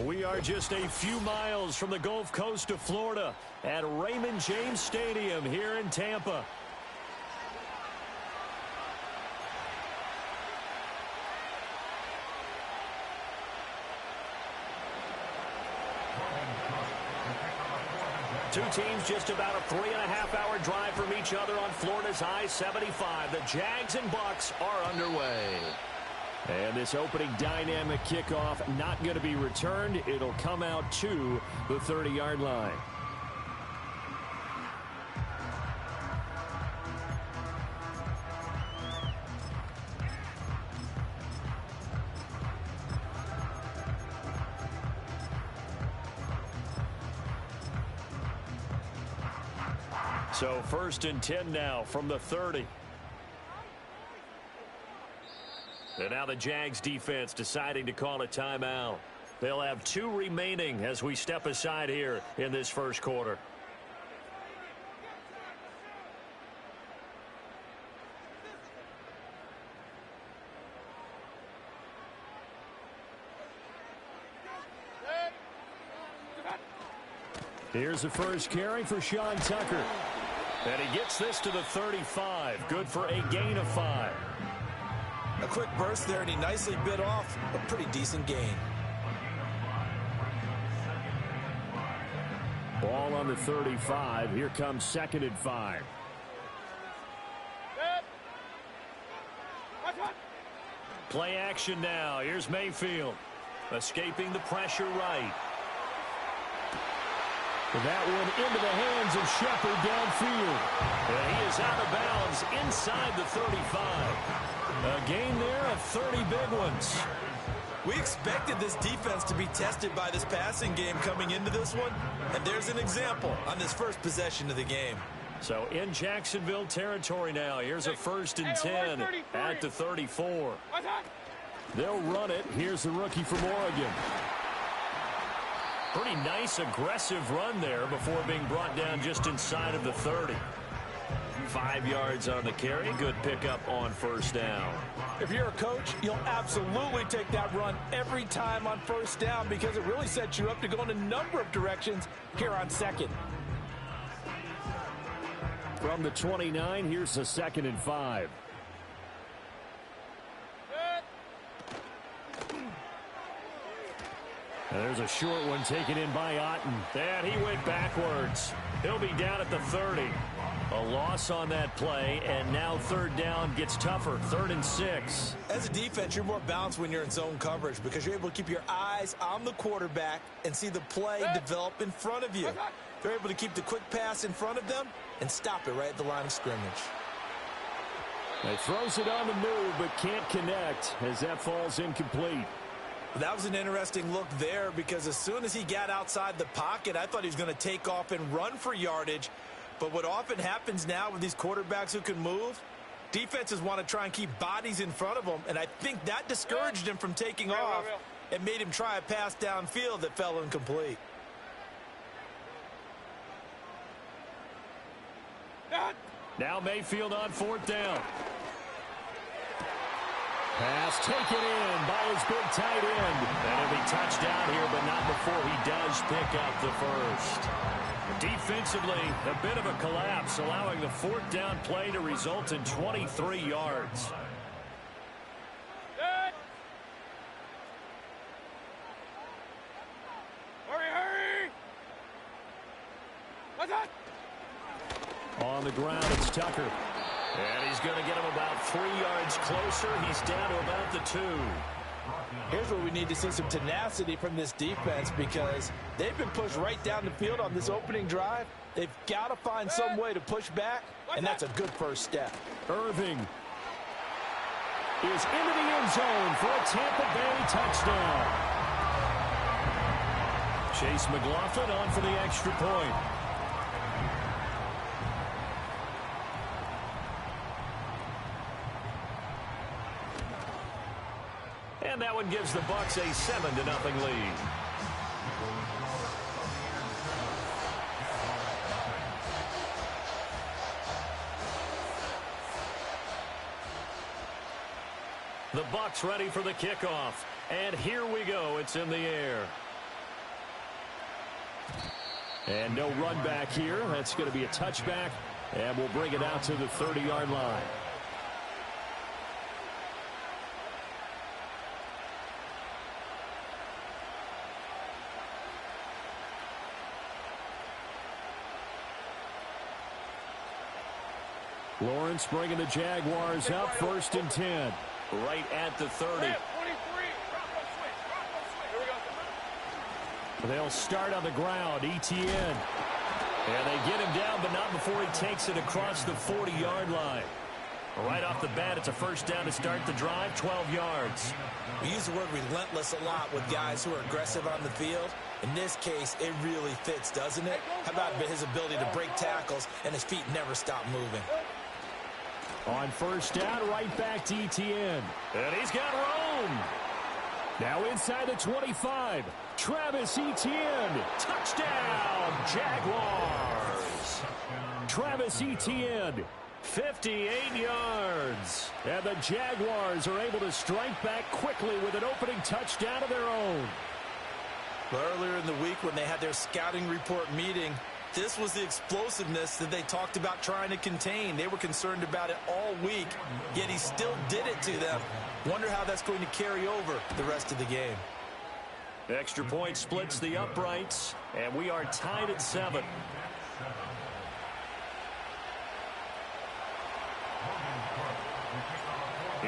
We are just a few miles from the Gulf Coast of Florida at Raymond James Stadium here in Tampa. Two teams just about a 3.5-hour drive from each other on Florida's I-75. The Jags and Bucks are underway. And this opening dynamic kickoff not going to be returned. It'll come out to the 30-yard line. So 1st and 10 now from the 30. And now the Jags defense deciding to call a timeout. They'll have 2 remaining as we step aside here in this first quarter. Here's the first carry for Sean Tucker. And he gets this to the 35. Good for a gain of 5. A quick burst there, and he nicely bit off a pretty decent gain. Ball on the 35. Here comes 2nd and 5. Play action now. Here's Mayfield. Escaping the pressure right. That one into the hands of Shepard downfield. And he is out of bounds inside the 35. A gain there of 30 big ones. We expected this defense to be tested by this passing game coming into this one, and there's an example on this first possession of the game. So in Jacksonville territory now. Here's a 1st and 10 at the 34. They'll run it. Here's the rookie from Oregon. Pretty nice aggressive run there before being brought down just inside of the 30. 5 yards on the carry. Good pickup on 1st down. If you're a coach, you'll absolutely take that run every time on 1st down because it really sets you up to go in a number of directions here on 2nd. From the 29, here's the 2nd and 5. And there's a short one taken in by Otten. And he went backwards. He'll be down at the 30. A loss on that play, and now 3rd down gets tougher. 3rd and 6. As a defense, you're more balanced when you're in zone coverage because you're able to keep your eyes on the quarterback and see the play develop in front of you. They're able to keep the quick pass in front of them and stop it right at the line of scrimmage. He throws it on the move, but can't connect as that falls incomplete. That was an interesting look there because as soon as he got outside the pocket, I thought he was going to take off and run for yardage. But what often happens now with these quarterbacks who can move, defenses want to try and keep bodies in front of them, and I think that discouraged him from taking off and made him try a pass downfield that fell incomplete. Now Mayfield on 4th down. Pass taken in by his big tight end. And he'll be touchdown here, but not before he does pick up the 1st. Defensively, a bit of a collapse, allowing the 4th down play to result in 23 yards. Hurry! What's that? On the ground, it's Tucker. And he's going to get him about 3 yards closer. He's down to about the 2. Here's where we need to see some tenacity from this defense because they've been pushed right down the field on this opening drive. They've got to find some way to push back, and that's a good 1st step. Irving is into the end zone for a Tampa Bay touchdown. Chase McLaughlin on for the extra point. And that one gives the Bucks a 7-0 lead. The Bucks ready for the kickoff. And here we go. It's in the air. And no run back here. That's going to be a touchback, and we'll bring it out to the 30-yard line. Lawrence bringing the Jaguars up, 1st and 10. Right at the 30. They'll start on the ground. Etienne. And they get him down, but not before he takes it across the 40-yard line. Right off the bat, it's a 1st down to start the drive, 12 yards. We use the word relentless a lot with guys who are aggressive on the field. In this case, it really fits, doesn't it? How about his ability to break tackles and his feet never stop moving? On 1st down, right back to Etienne. And he's got room. Now inside the 25. Travis Etienne. Touchdown, Jaguars. Travis Etienne, 58 yards. And the Jaguars are able to strike back quickly with an opening touchdown of their own. Earlier in the week when they had their scouting report meeting, this was the explosiveness that they talked about trying to contain. They were concerned about it all week, yet he still did it to them. Wonder how that's going to carry over the rest of the game. Extra point splits the uprights, and we are tied at 7.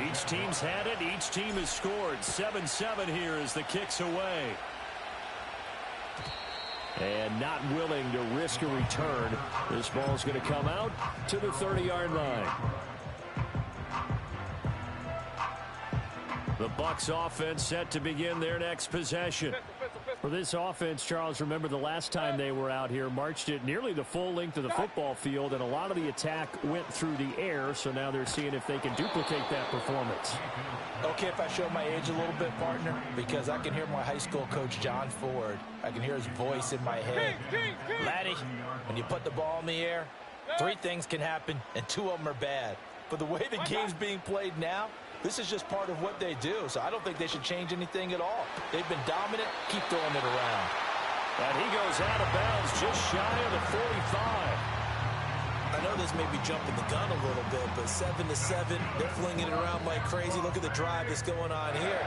Each team's had it. Each team has scored. 7-7 here as the kick's away. And not willing to risk a return. This ball's going to come out to the 30-yard line. The Bucs offense set to begin their next possession. For this offense, Charles, remember the last time they were out here, marched it nearly the full length of the football field, and a lot of the attack went through the air, so now they're seeing if they can duplicate that performance. Okay, if I show my age a little bit, partner, because I can hear my high school coach, John Ford. I can hear his voice in my head. Laddie, when you put the ball in the air, 3 things can happen, and 2 of them are bad. But the way the game's being played now, this is just part of what they do, so I don't think they should change anything at all. They've been dominant. Keep throwing it around. And he goes out of bounds just shy of the 45. I know this may be jumping the gun a little bit, but 7-7, they're flinging it around like crazy. Look at the drive that's going on here.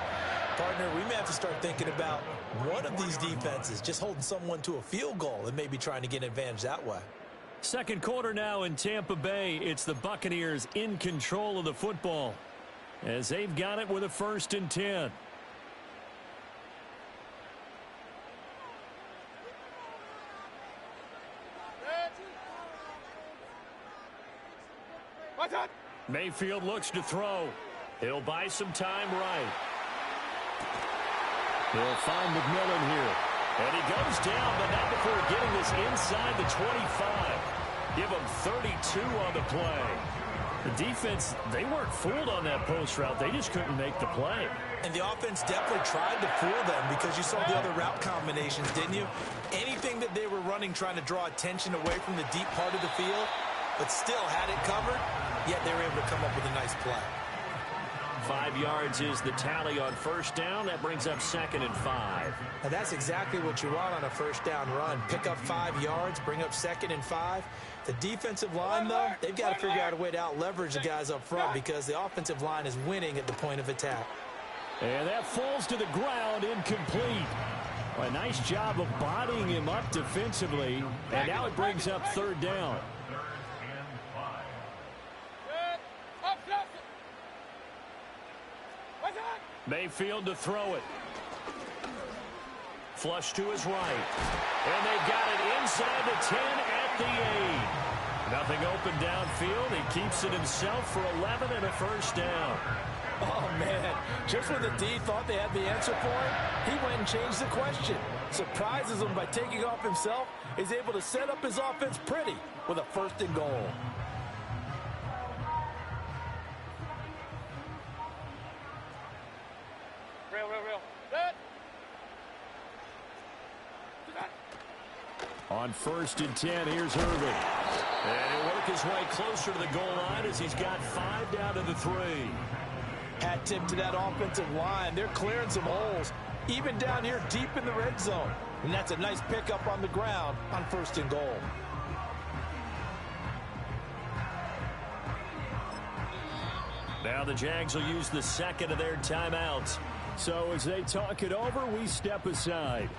Partner, we may have to start thinking about one of these defenses just holding someone to a field goal and maybe trying to get an advantage that way. Second quarter now in Tampa Bay. It's the Buccaneers in control of the football, as they've got it with a 1st and 10. Mayfield looks to throw. He'll buy some time right. He'll find McMillan here. And he goes down, but not before getting this inside the 25. Give him 32 on the play. The defense, they weren't fooled on that post route. They just couldn't make the play. And the offense definitely tried to fool them because you saw the other route combinations, didn't you? Anything that they were running trying to draw attention away from the deep part of the field, but still had it covered, yet they were able to come up with a nice play. 5 yards is the tally on 1st down. That brings up 2nd and 5. And that's exactly what you want on a 1st down run. Pick up 5 yards, bring up 2nd and 5. The defensive line, though, they've got to figure out a way to out-leverage the guys up front because the offensive line is winning at the point of attack. And that falls to the ground, incomplete. A nice job of bodying him up defensively. And now it brings up 3rd down. Mayfield to throw it. Flush to his right. And they've got it inside the 10 at the 8. Nothing open downfield. He keeps it himself for 11 and a 1st down. Oh, man. Just when the D thought they had the answer for it, he went and changed the question. Surprises him by taking off himself. He's able to set up his offense pretty with a 1st and goal. On 1st and 10, here's Irving. And he'll work his way closer to the goal line as he's got 5 down to the 3. Hat tip to that offensive line. They're clearing some holes. even down here deep in the red zone. And that's a nice pickup on the ground on 1st and goal. Now the Jags will use the second of their timeouts. So as they talk it over, we step aside.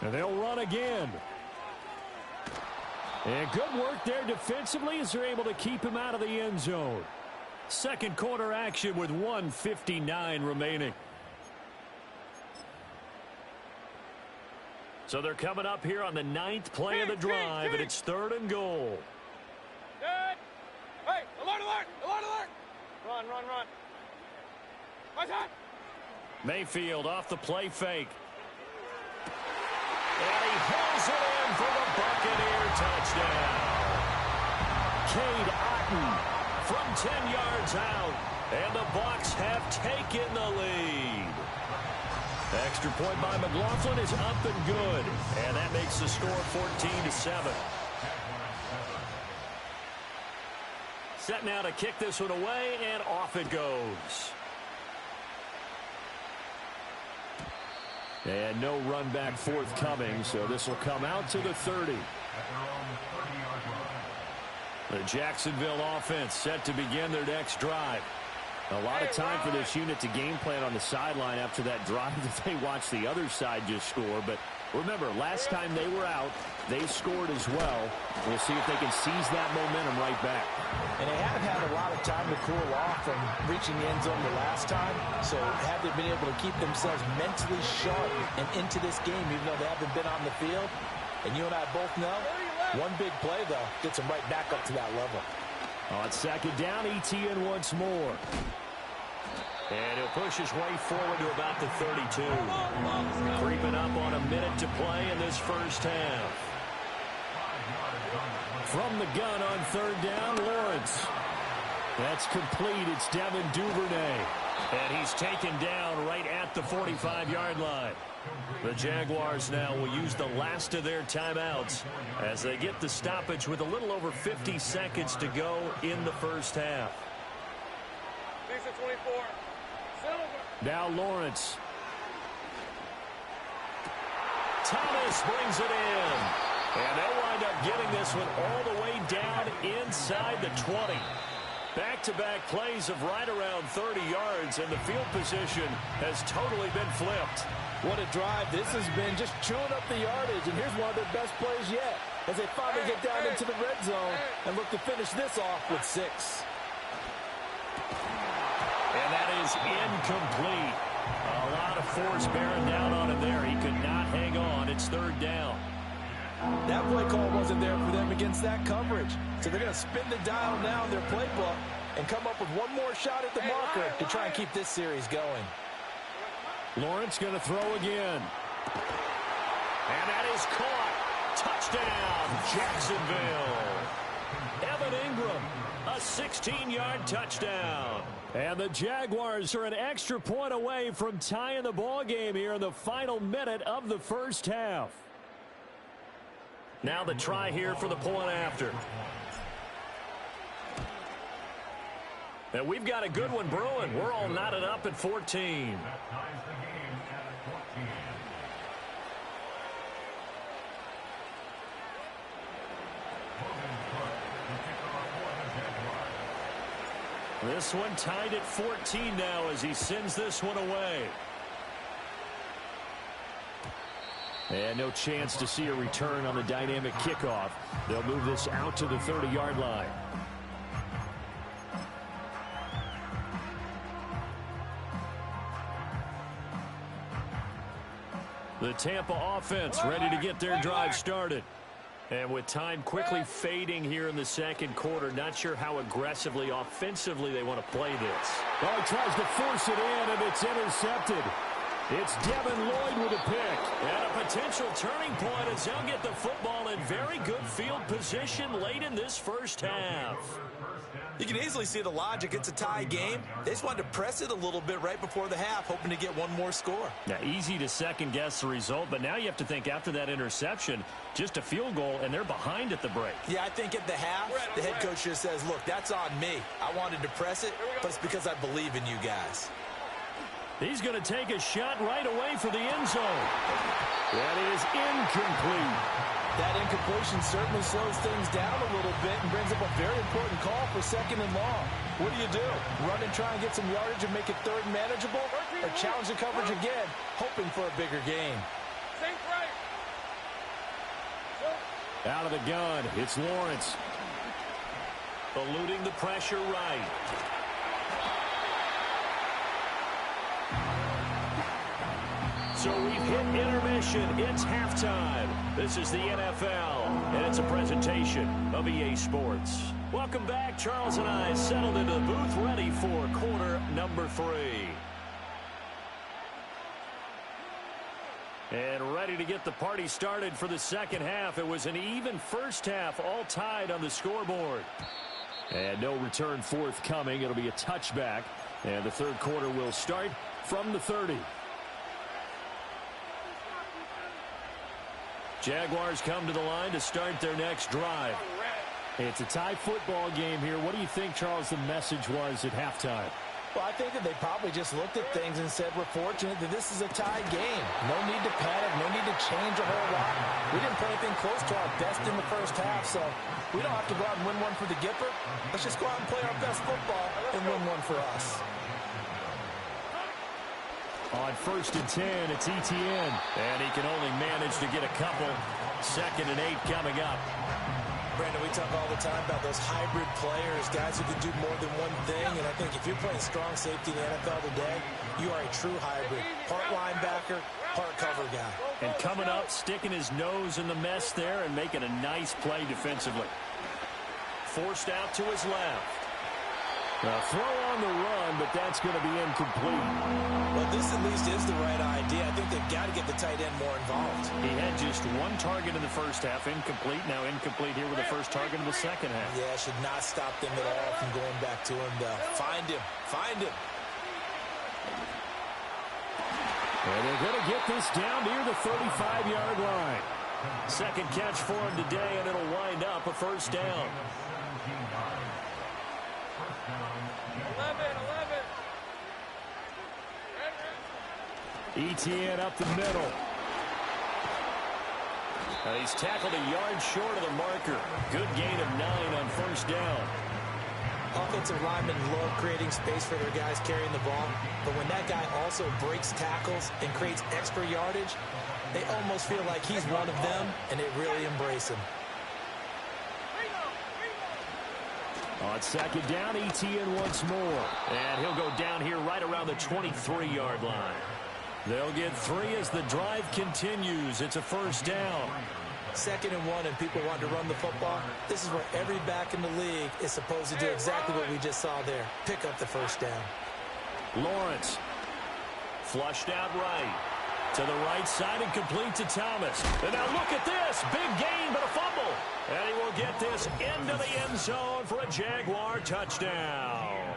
And they'll run again. And good work there defensively as they're able to keep him out of the end zone. Second quarter action with 1:59 remaining. So they're coming up here on the 9th play of the drive, and it's 3rd and goal. Good. Hey, alert, alert, alert, alert. Run, run, run. Right side. Mayfield off the play fake. And he pulls it in for the Buccaneer touchdown. Cade Otton from 10 yards out, and the Bucs have taken the lead. Extra point by McLaughlin is up and good, and that makes the score 14-7. Set now to kick this one away, and off it goes. And no run back forthcoming, so this will come out to the 30. The Jacksonville offense set to begin their next drive. A lot of time for this unit to game plan on the sideline after that drive that they watched the other side just score. But remember, last time they were out, they scored as well. We'll see if they can seize that momentum right back. And they haven't had a lot of time to cool off from reaching the end zone the last time. So have they been able to keep themselves mentally sharp and into this game, even though they haven't been on the field? And you and I both know, one big play, though, gets them right back up to that level. On 2nd down, ETN once more. And he'll push his way forward to about the 32. Creeping up on a minute to play in this first half. From the gun on 3rd down, Lawrence. That's complete. It's Devin Duvernay. And he's taken down right at the 45-yard line. The Jaguars now will use the last of their timeouts as they get the stoppage with a little over 50 seconds to go in the first half. 24. Now Lawrence. Thomas brings it in. And they'll wind up getting this one all the way down inside the 20. Back-to-back plays of right around 30 yards, and the field position has totally been flipped. What a drive this has been, just chewing up the yardage. And here's one of their best plays yet as they finally get down into the red zone and look to finish this off with 6. And that is incomplete. A lot of force bearing down on him there. He could not hang on. It's 3rd down. That play call wasn't there for them against that coverage. So they're going to spin the dial now in their playbook and come up with one more shot at the marker to try and keep this series going. Lawrence going to throw again. And that is caught. Touchdown, Jacksonville. Evan Ingram, a 16-yard touchdown. And the Jaguars are an extra point away from tying the ball game here in the final minute of the first half. Now the try here for the point after. And we've got a good one brewing. We're all knotted up at 14. This one tied at 14 now as he sends this one away. And no chance to see a return on the dynamic kickoff. They'll move this out to the 30-yard line. The Tampa offense ready to get their drive started. And with time quickly fading here in the second quarter, not sure how aggressively, offensively they want to play this. Oh, he tries to force it in, and it's intercepted. It's Devin Lloyd with a pick. And a potential turning point as they'll get the football in very good field position late in this first half. You can easily see the logic. It's a tie game. They just wanted to press it a little bit right before the half, hoping to get one more score. Now, easy to second-guess the result, but now you have to think after that interception, just a field goal, and they're behind at the break. Yeah, I think at the half, the head coach just says, look, that's on me. I wanted to press it, but it's because I believe in you guys. He's going to take a shot right away for the end zone. That is incomplete. That incompletion certainly slows things down a little bit and brings up a very important call for 2nd and long. What do? Run and try and get some yardage and make it 3rd and manageable? Or challenge the coverage again, hoping for a bigger gain? Out of the gun, it's Lawrence. Eluding the pressure right. So we've hit intermission. It's halftime. This is the NFL, and it's a presentation of EA Sports. Welcome back. Charles and I settled into the booth, ready for quarter number 3. And ready to get the party started for the second half. It was an even first half, all tied on the scoreboard. And no return forthcoming. It'll be a touchback. And the third quarter will start from the 30. Jaguars come to the line to start their next drive. It's a tie football game here. What do you think, Charles, the message was at halftime? Well, I think that they probably just looked at things and said, we're fortunate that this is a tie game. No need to panic, no need to change a whole lot. We didn't play anything close to our best in the first half, so we don't have to go out and win one for the Gipper. Let's just go out and play our best football and win one for us. On 1st and 10, it's Etienne. And he can only manage to get a couple. 2nd and 8 coming up. Brandon, we talk all the time about those hybrid players, guys who can do more than one thing. And I think if you're playing strong safety in the NFL today, you are a true hybrid. Part linebacker, part cover guy. And coming up, sticking his nose in the mess there and making a nice play defensively. Forced out to his left. A throw on the run, but that's going to be incomplete. Well, this at least is the right idea. I think they've got to get the tight end more involved. He had just one target in the first half, incomplete. Now incomplete here with the first target in the second half. Yeah, should not stop them at all from going back to him, though. Find him. Find him. And they're going to get this down near the 35-yard line. Second catch for him today, and it'll wind up a first down. 11. Etienne up the middle. He's tackled a yard short of the marker. Good gain of 9 on first down. Offensive linemen love creating space for their guys carrying the ball, but when that guy also breaks tackles and creates extra yardage, they almost feel like he's one of them, and they really embrace him. On second down, Etienne once more. And he'll go down here right around the 23-yard line. They'll get 3 as the drive continues. It's a first down. 2nd and 1, and people want to run the football. This is where every back in the league is supposed to do exactly what we just saw there. Pick up the first down. Lawrence. Flushed out right. To the right side and complete to Thomas. And now look at this. Big gain, but a fumble. And he will get this into the end zone for a Jaguar touchdown.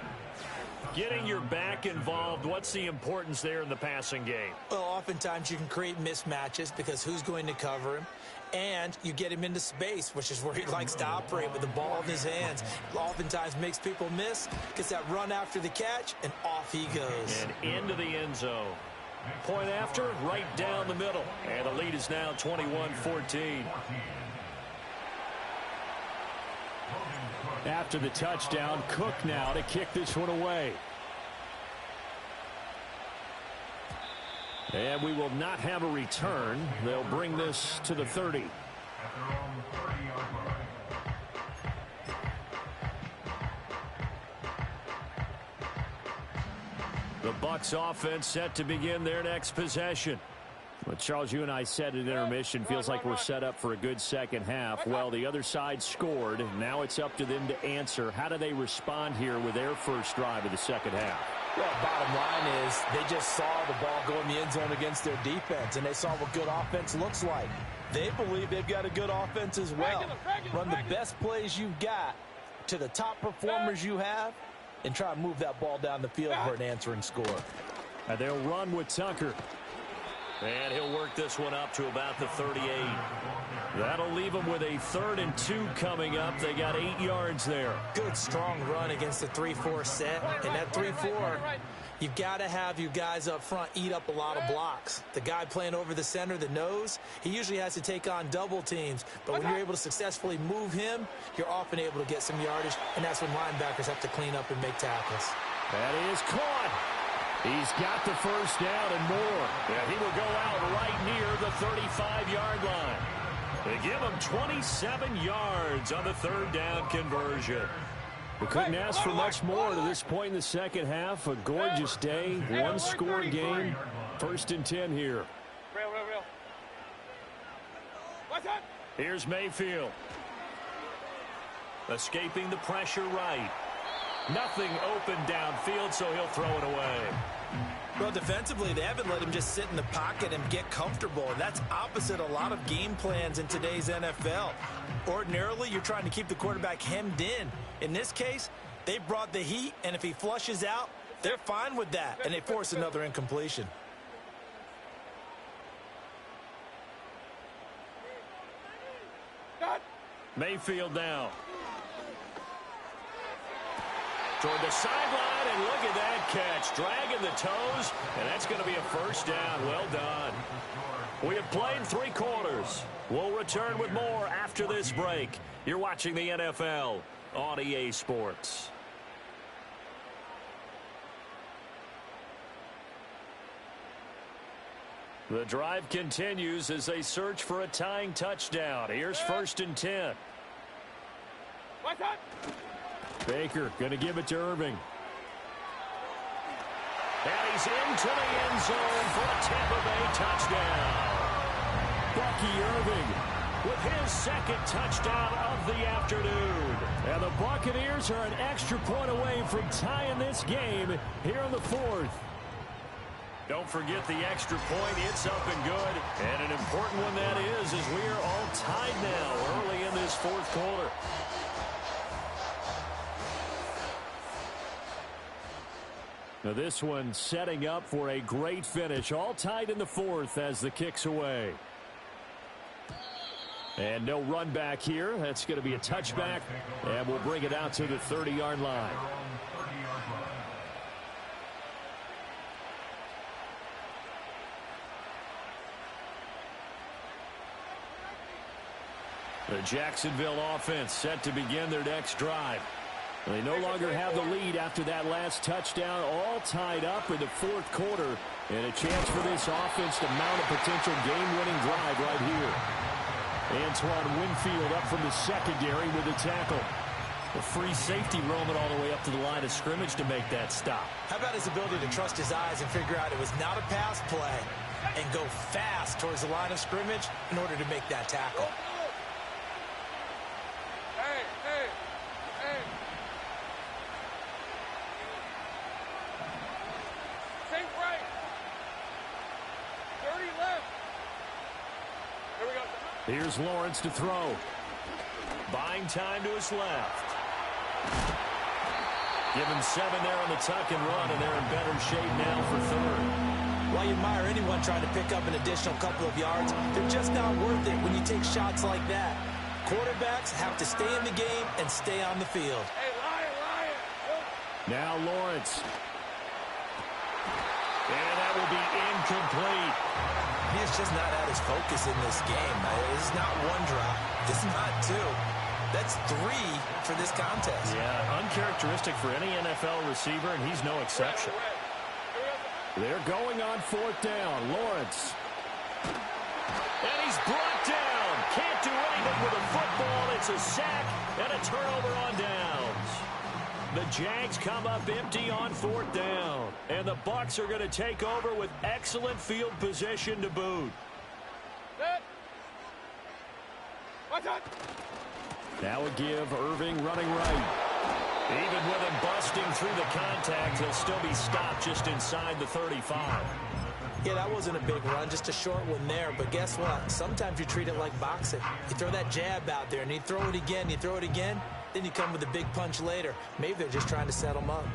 Getting your back involved, what's the importance there in the passing game? Well, oftentimes you can create mismatches because who's going to cover him? And you get him into space, which is where he likes to operate with the ball in his hands. Oftentimes makes people miss, gets that run after the catch, and off he goes. And into the end zone. Point after, right down the middle. And the lead is now 21-14. After the touchdown, Cook now to kick this one away. And we will not have a return. They'll bring this to the 30. The Bucs offense set to begin their next possession. Well, Charles, you and I said at intermission, feels like we're set up for a good second half. Well, the other side scored. Now it's up to them to answer. How do they respond here with their first drive of the second half? Well, bottom line is they just saw the ball go in the end zone against their defense, and they saw what good offense looks like. They believe they've got a good offense as well. Run the best plays you've got to the top performers you have and try to move that ball down the field for an answering score. And they'll run with Tucker. And he'll work this one up to about the 38. That'll leave them with a 3rd and 2 coming up. They got 8 yards there. Good, strong run against the 3-4 set. And that 3-4, you've got to have your guys up front eat up a lot of blocks. The guy playing over the center, the nose, he usually has to take on double teams. But when you're able to successfully move him, you're often able to get some yardage. And that's when linebackers have to clean up and make tackles. That is caught. He's got the first down and more. And he will go out right near the 35-yard line. They give him 27 yards on the 3rd down conversion. We couldn't ask for much more to this point in the second half. A gorgeous day, one-score game. 1st and 10 here. Real. What's up? Here's Mayfield. Escaping the pressure right. Nothing open downfield, so he'll throw it away. Well, defensively, they haven't let him just sit in the pocket and get comfortable. And that's opposite a lot of game plans in today's NFL. Ordinarily, you're trying to keep the quarterback hemmed in. In this case, they brought the heat, and if he flushes out, they're fine with that. And they force another incompletion. Mayfield now. Toward the sideline, and look at that catch. Dragging the toes, and that's going to be a first down. Well done. We have played 3 quarters. We'll return with more after this break. You're watching the NFL on EA Sports. The drive continues as they search for a tying touchdown. Here's 1st and 10. What's up? Baker going to give it to Irving. And he's into the end zone for a Tampa Bay touchdown. Bucky Irving with his 2nd touchdown of the afternoon. And the Buccaneers are an extra point away from tying this game here in the 4th. Don't forget the extra point. It's up and good. And an important one that is, as we are all tied now early in this 4th quarter. Now this one setting up for a great finish. All tied in the 4th as the kick's away. And no run back here. That's going to be a touchback. And we'll bring it out to the 30-yard line. The Jacksonville offense set to begin their next drive. They no longer have the lead after that last touchdown, all tied up in the 4th quarter, and a chance for this offense to mount a potential game-winning drive right here. Antoine Winfield up from the secondary with the tackle. A free safety roaming all the way up to the line of scrimmage to make that stop. How about his ability to trust his eyes and figure out it was not a pass play and go fast towards the line of scrimmage in order to make that tackle? Hey. Safe right. 30 left. Here we go. Here's Lawrence to throw. Buying time to his left. Give him 7 there on the tuck and run, and they're in better shape now for 3rd. While you admire anyone trying to pick up an additional couple of yards, they're just not worth it when you take shots like that. Quarterbacks have to stay in the game and stay on the field. Hey, Lion. Now Lawrence. And that will be incomplete. He's just not at his focus in this game. It's not 1 drop. It's not 2. That's 3 for this contest. Yeah, uncharacteristic for any NFL receiver, and he's no exception. They're going on 4th down. Lawrence. And he's brought down. Can't do anything with a football. It's a sack and a turnover on downs. The Jags come up empty on 4th down. And the Bucs are going to take over with excellent field position to boot. That would give Irving running right. Even with him busting through the contact, he'll still be stopped just inside the 35. Yeah, that wasn't a big run, just a short one there. But guess what? Sometimes you treat it like boxing. You throw that jab out there, and you throw it again, then you come with a big punch later. Maybe they're just trying to set them up.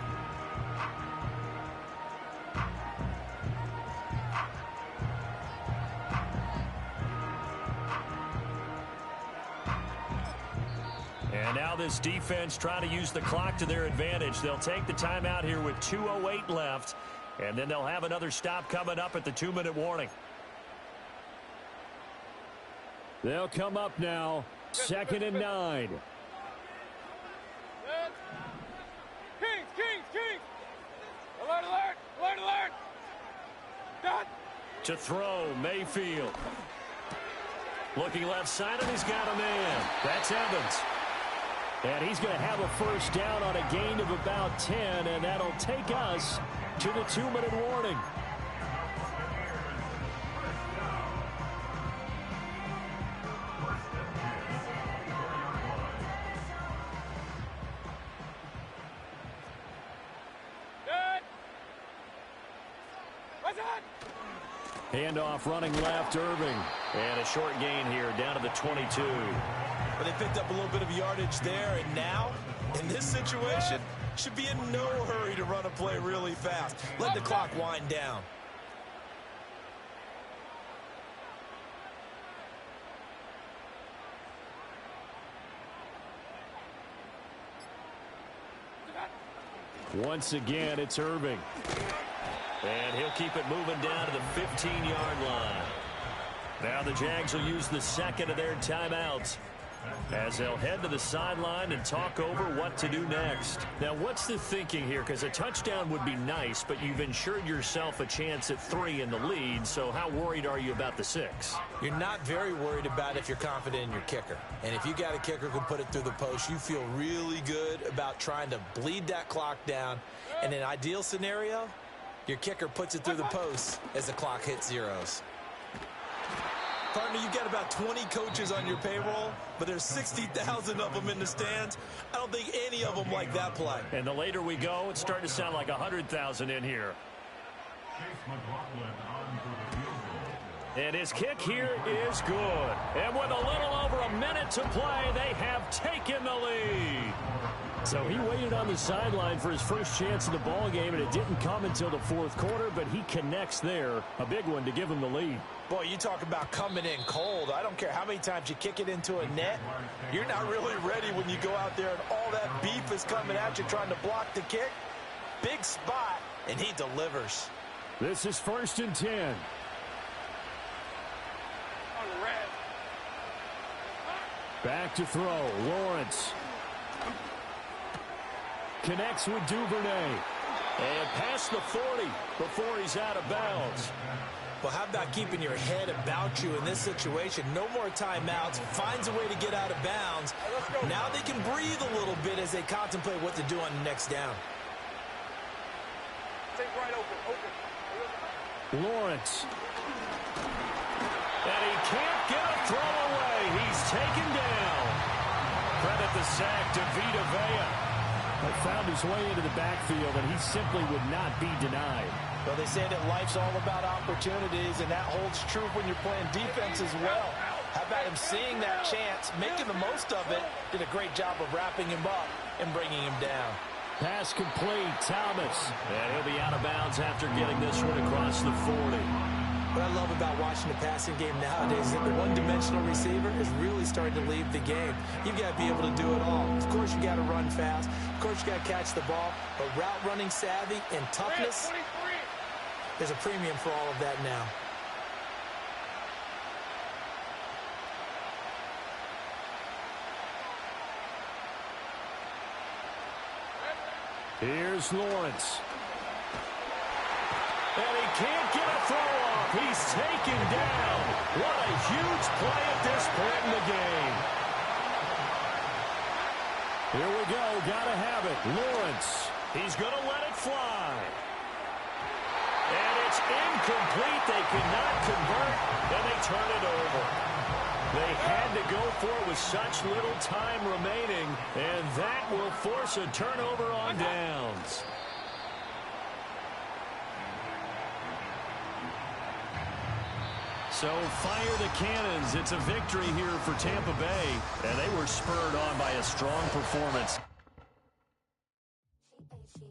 And now this defense trying to use the clock to their advantage. They'll take the timeout here with 2:08 left, and then they'll have another stop coming up at the 2-minute warning. They'll come up now, 2nd and 9. Kings! Alert, alert! Alert, alert! Done! To throw, Mayfield. Looking left side, and he's got a man. That's Evans. And he's going to have a first down on a gain of about 10, and that'll take us to the 2-minute warning. Good! What's that? Handoff running left, Irving. And a short gain here, down to the 22. But they picked up a little bit of yardage there, and now, in this situation, should be in no hurry to run a play really fast. Let the clock wind down. Once again, it's Irving. And he'll keep it moving down to the 15-yard line. Now the Jags will use the second of their timeouts as they'll head to the sideline and talk over what to do next. Now, what's the thinking here? Because a touchdown would be nice, but you've ensured yourself a chance at 3 in the lead, so how worried are you about the 6? You're not very worried about if you're confident in your kicker. And if you got a kicker who can put it through the post, you feel really good about trying to bleed that clock down. In an ideal scenario, your kicker puts it through the post as the clock hits zeros. Partner, you've got about 20 coaches on your payroll, but there's 60,000 of them in the stands. I don't think any of them like that play. And the later we go, it's starting to sound like 100,000 in here. And his kick here is good. And with a little over a minute to play, they have taken the lead. So he waited on the sideline for his first chance in the ball game, and it didn't come until the 4th quarter, but he connects there. A big one to give him the lead. Boy, you talk about coming in cold. I don't care how many times you kick it into a net. You're not really ready when you go out there and all that beef is coming at you trying to block the kick. Big spot, and he delivers. This is 1st and 10. On the red. Back to throw. Lawrence connects with Duvernay. And past the 40 before he's out of bounds. Well, how about keeping your head about you in this situation? No more timeouts. Finds a way to get out of bounds. Now they can breathe a little bit as they contemplate what to do on the next down. Take right open. Lawrence. And he can't get a throw away. He's taken down. Credit the sack to Vita Vea. He found his way into the backfield, and he simply would not be denied. Well, they say that life's all about opportunities, and that holds true when you're playing defense as well. How about him seeing that chance, making the most of it, did a great job of wrapping him up and bringing him down. Pass complete, Thomas. And he'll be out of bounds after getting this one across the 40. What I love about watching the passing game nowadays is that the one-dimensional receiver is really starting to leave the game. You've got to be able to do it all. Of course, you got to run fast. Of course, you got to catch the ball. But route running savvy and toughness, there's a premium for all of that now. Here's Lawrence. And he can't get a throw off. He's taken down. What a huge play at this point in the game. Here we go. Gotta have it. Lawrence. He's going to let it fly. And it's incomplete. They cannot convert, and they turn it over. They had to go for it with such little time remaining, and that will force a turnover on downs. So fire the cannons. It's a victory here for Tampa Bay. And they were spurred on by a strong performance. She